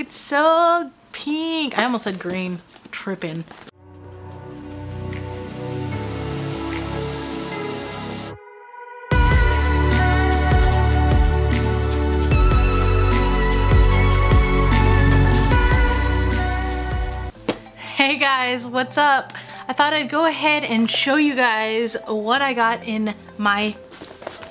It's so pink. I almost said green. Tripping. Hey guys, what's up? I thought I'd go ahead and show you guys what I got in my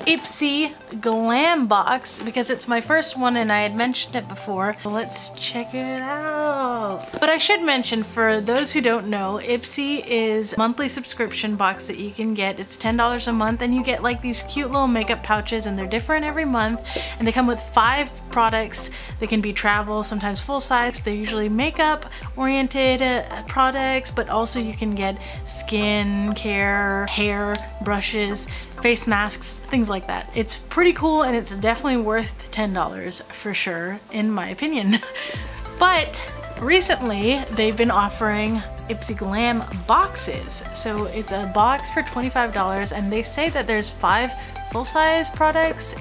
Ipsy Glam box because it's my first one and I had mentioned it before. Let's check it out. But I should mention, for those who don't know, Ipsy is a monthly subscription box that you can get. It's $10 a month and you get like these cute little makeup pouches, and they're different every month, and they come with 5 products. They can be travel, sometimes full size. They're usually makeup oriented products, but also you can get skin care, hair, brushes, face masks, things like that. It's pretty cool and it's definitely worth $10 for sure, in my opinion. But recently they've been offering Ipsy Glam boxes. So it's a box for $25 and they say that there's 5 full-size products,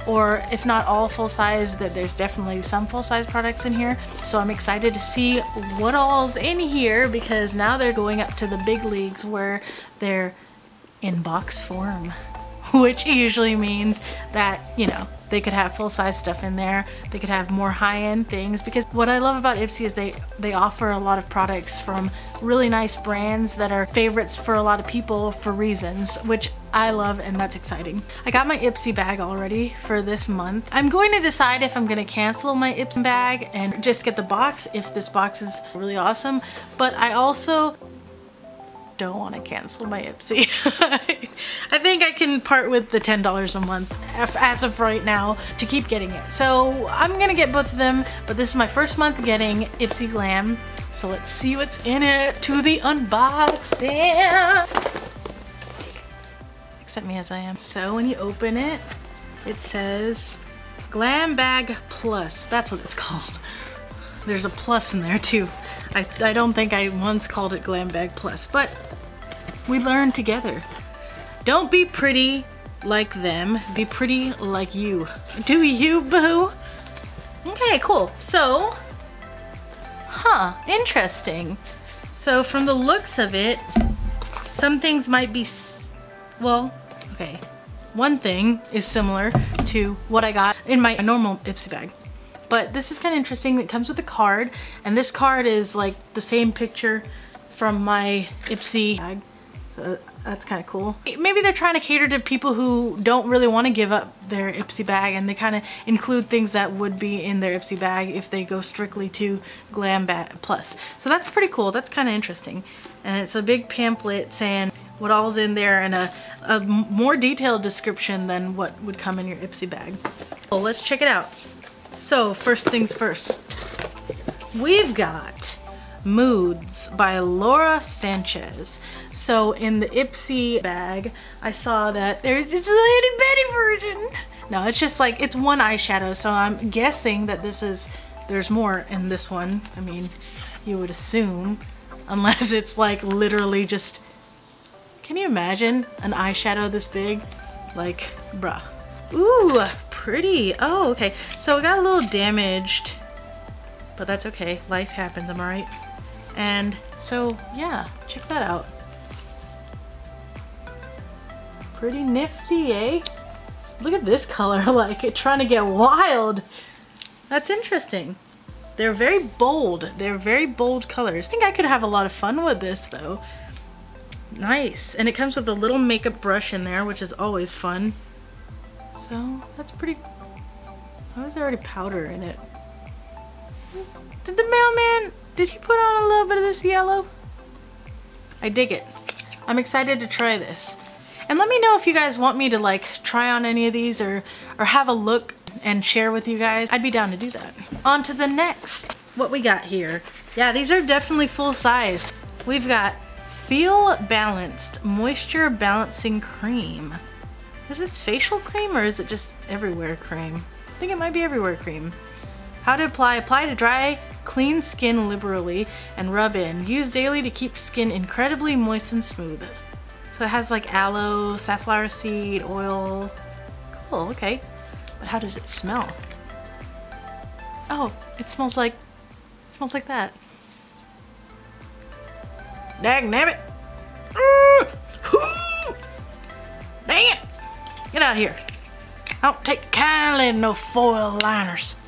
or if not all full-size, that there's definitely some full-size products in here. So I'm excited to see what all's in here, because now they're going up to the big leagues where they're in box form, which usually means that, you know, they could have full-size stuff in there. They could have more high-end things, because what I love about Ipsy is they offer a lot of products from really nice brands that are favorites for a lot of people for reasons, which I love, and that's exciting. I got my Ipsy bag already for this month. I'm going to decide if I'm going to cancel my Ipsy bag and just get the box if this box is really awesome, but I also don't want to cancel my Ipsy. I think I can part with the $10 a month as of right now to keep getting it. So I'm gonna get both of them, but this is my first month getting Ipsy Glam. So let's see what's in it. To the unboxing. Accept me as I am. So when you open it, it says Glam Bag Plus. That's what it's called. There's a plus in there too. I don't think I once called it Glam Bag Plus, but we learned together. Don't be pretty like them, be pretty like you. Do you, boo? Okay, cool. So, interesting. So from the looks of it, some things might be, well, okay. One thing is similar to what I got in my normal Ipsy bag. But this is kind of interesting. It comes with a card, and this card is like the same picture from my Ipsy bag. So that's kind of cool. Maybe they're trying to cater to people who don't really want to give up their Ipsy bag, and they kind of include things that would be in their Ipsy bag if they go strictly to Glam Bag Plus. So that's pretty cool. That's kind of interesting. And it's a big pamphlet saying what all's in there, and a more detailed description than what would come in your Ipsy bag. Well, let's check it out. So first things first, we've got Moods by Laura Sanchez. So in the Ipsy bag, I saw that it's a Lady Betty version. No, it's just like, it's one eyeshadow, so I'm guessing that there's more in this one. I mean, you would assume, unless it's like literally just, can you imagine an eyeshadow this big? Like, bruh. Ooh, pretty. Oh, okay. So it got a little damaged, but that's okay. Life happens, am I right? And so, yeah, check that out. Pretty nifty, eh? Look at this color, like it trying to get wild. That's interesting. They're very bold. They're very bold colors. I think I could have a lot of fun with this though. Nice. And it comes with a little makeup brush in there, which is always fun. So that's pretty. Why was there already powder in it? Did the mailman, did he put on a little bit of this yellow? I dig it. I'm excited to try this. And let me know if you guys want me to like try on any of these or have a look and share with you guys. I'd be down to do that. On to the next. What we got here. Yeah, these are definitely full size. We've got Feel Balanced Moisture Balancing Cream. Is this facial cream or is it just everywhere cream? I think it might be everywhere cream. How to apply. Apply to dry, clean skin liberally and rub in. Use daily to keep skin incredibly moist and smooth. So it has like aloe, safflower seed, oil. Cool, okay. But how does it smell? Oh, it smells like It smells like that. Dang nabbit. Dang it. Get out of here. I don't take kindly to no foil liners.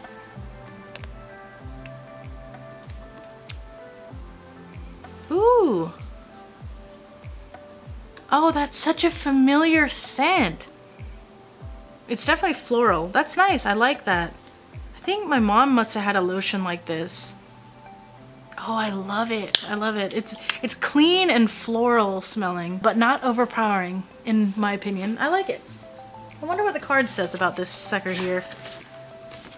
Ooh. Oh, that's such a familiar scent. It's definitely floral. That's nice. I like that. I think my mom must have had a lotion like this. Oh, I love it. I love it. It's clean and floral smelling, but not overpowering, in my opinion. I like it. I wonder what the card says about this sucker here.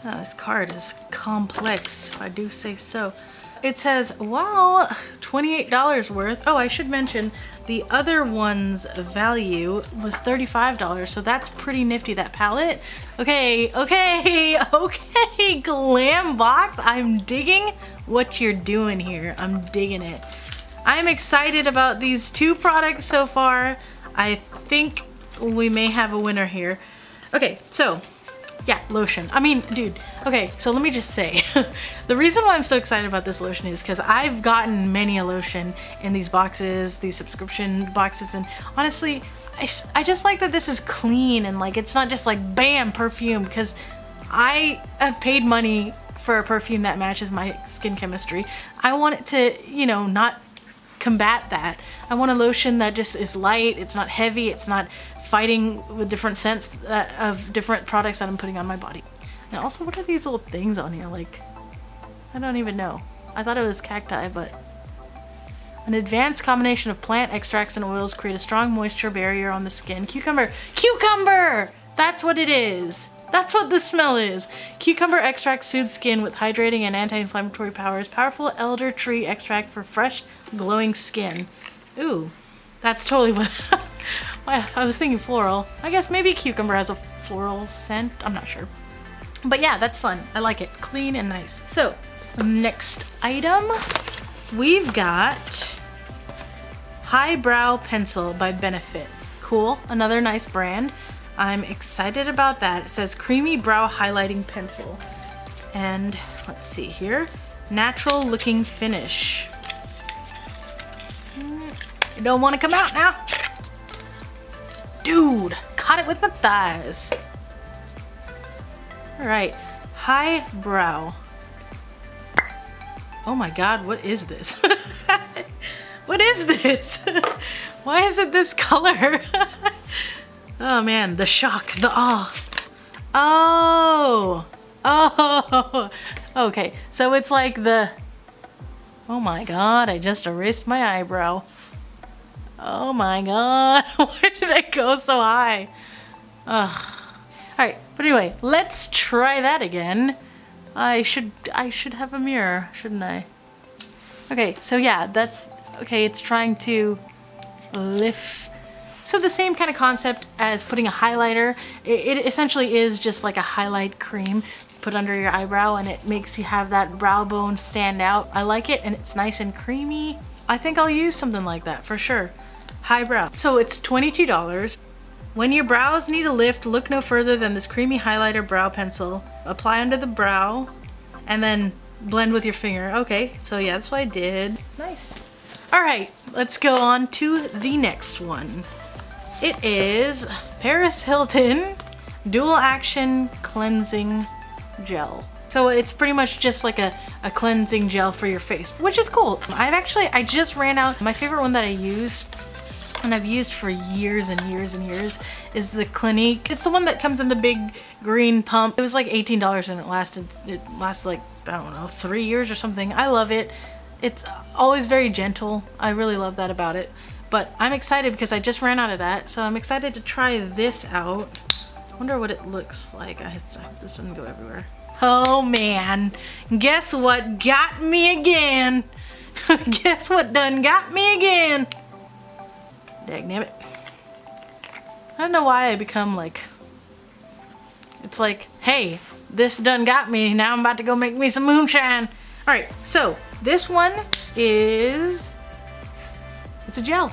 Oh, this card is complex, if I do say so. It says, wow, $28 worth. Oh, I should mention the other one's value was $35, so that's pretty nifty, that palette. Okay, Glam Box, I'm digging what you're doing here. I'm digging it. I'm excited about these two products so far. I think we may have a winner here. Okay, so yeah, lotion. I mean, dude, okay, so let me just say, the reason why I'm so excited about this lotion is because I've gotten many a lotion in these boxes, these subscription boxes, and honestly, I just like that this is clean and like, it's not just like, bam, perfume, because I have paid money for a perfume that matches my skin chemistry. I want it to, you know, not combat that. I want a lotion that just is light, it's not heavy, it's not fighting with different scents of different products that I'm putting on my body. And also, what are these little things on here? Like, I don't even know. I thought it was cacti, but an advanced combination of plant extracts and oils create a strong moisture barrier on the skin. Cucumber! Cucumber! That's what it is. That's what the smell is. Cucumber extract soothes skin with hydrating and anti-inflammatory powers. Powerful elder tree extract for fresh, glowing skin. Ooh, that's totally what I was thinking floral. I guess maybe cucumber has a floral scent. I'm not sure. But yeah, that's fun. I like it. Clean and nice. So, next item, we've got Eyebrow Pencil by Benefit. Cool. Another nice brand. I'm excited about that. It says creamy brow highlighting pencil. And let's see here. Natural looking finish. You don't want to come out now? Dude, caught it with my thighs. All right, Eyebrow. Oh my God, what is this? What is this? Why is it this color? Oh man, the shock, the awe. Oh, okay. So it's like the, oh my God, I just erased my eyebrow. Oh my God, where did I go so high? Ugh. All right, but anyway, let's try that again. I should have a mirror, shouldn't I? Okay, so yeah, that's, okay, it's trying to lift. So the same kind of concept as putting a highlighter. It essentially is just like a highlight cream put under your eyebrow, and it makes you have that brow bone stand out. I like it, and it's nice and creamy. I think I'll use something like that for sure. Eyebrow. So it's $22. When your brows need a lift, look no further than this creamy highlighter brow pencil. Apply under the brow and then blend with your finger. Okay, so yeah, that's what I did. Nice. All right, let's go on to the next one. It is Paris Hilton Dual Action Cleansing Gel. So it's pretty much just like a cleansing gel for your face, which is cool. I just ran out. My favorite one that I use, and I've used for years and years and years, is the Clinique. It's the one that comes in the big green pump. It was like $18 and it lasted like, I don't know, 3 years or something. I love it. It's always very gentle. I really love that about it. But I'm excited because I just ran out of that, so I'm excited to try this out. I wonder what it looks like. I hope this doesn't go everywhere. Oh man, guess what got me again? Guess what done got me again? Dagnabbit. I don't know why I become like, it's like, hey, this done got me, now I'm about to go make me some moonshine. All right, so this one is, it's a gel.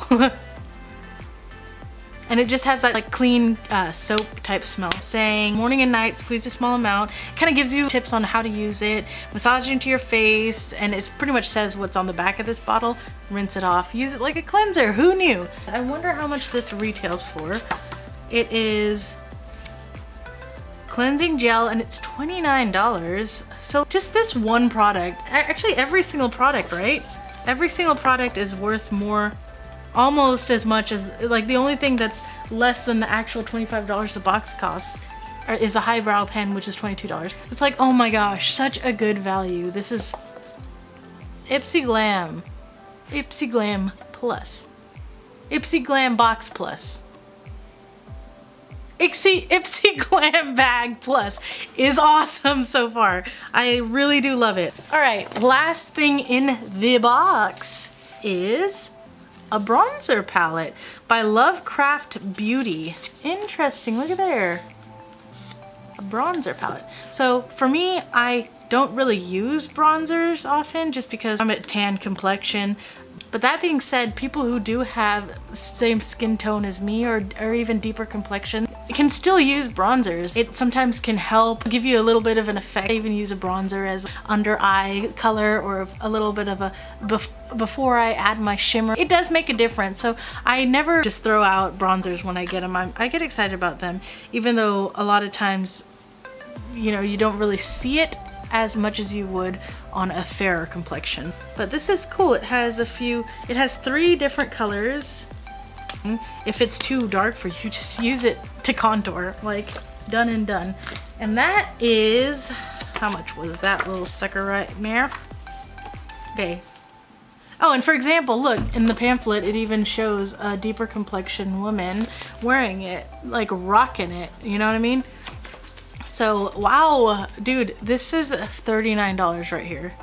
And it just has that like clean soap type smell. Saying morning and night, squeeze a small amount. Kind of gives you tips on how to use it. Massage it into your face, and it pretty much says what's on the back of this bottle. Rinse it off. Use it like a cleanser. Who knew? I wonder how much this retails for. It is cleansing gel and it's $29. So just this one product, actually every single product, right? Every single product is worth more, almost as much as, like the only thing that's less than the actual $25 the box costs is a highbrow pen, which is $22. It's like, oh my gosh, such a good value. This is Ipsy Glam Plus, Ipsy Glam Box Plus. Ipsy Glam Bag Plus is awesome so far. I really do love it. All right, last thing in the box is a bronzer palette by Lovecraft Beauty. Interesting, look at there. A bronzer palette. So for me, I don't really use bronzers often just because I'm a tan complexion. But that being said, people who do have the same skin tone as me or even deeper complexion can still use bronzers. It sometimes can help give you a little bit of an effect. I even use a bronzer as under eye color or a little bit of a before I add my shimmer. It does make a difference. So I never just throw out bronzers when I get them. I get excited about them, even though a lot of times, you know, you don't really see it as much as you would on a fairer complexion. But this is cool. It has 3 different colors. If it's too dark for you, just use it to contour, like done and done. And that is, how much was that little sucker right there? Okay. Oh, and for example, look, in the pamphlet, it even shows a deeper complexion woman wearing it, like rocking it, you know what I mean? So, wow, dude, this is $39 right here.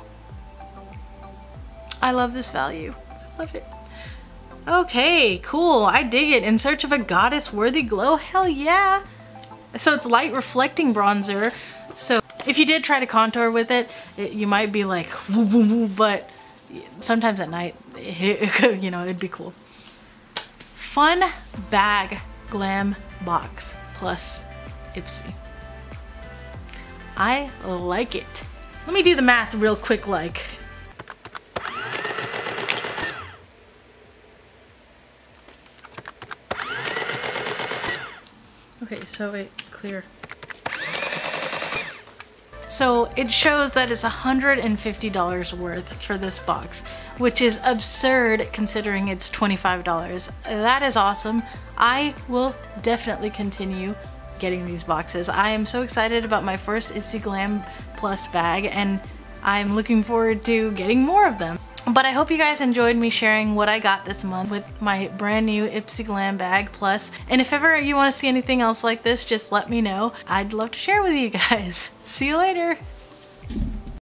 I love this value. I love it. Okay, cool. I dig it. In search of a goddess-worthy glow? Hell yeah. So it's light reflecting bronzer. So if you did try to contour with it, you might be like, woo, woo, woo, but sometimes at night, you know, it'd be cool. Fun bag glam box plus Ipsy. I like it. Let me do the math real quick like. Okay, so wait, clear. So it shows that it's $150 worth for this box, which is absurd considering it's $25. That is awesome. I will definitely continue getting these boxes. I am so excited about my first Ipsy Glam Plus bag, and I'm looking forward to getting more of them. But I hope you guys enjoyed me sharing what I got this month with my brand new Ipsy Glam Bag Plus. And if ever you want to see anything else like this, just let me know. I'd love to share with you guys. See you later.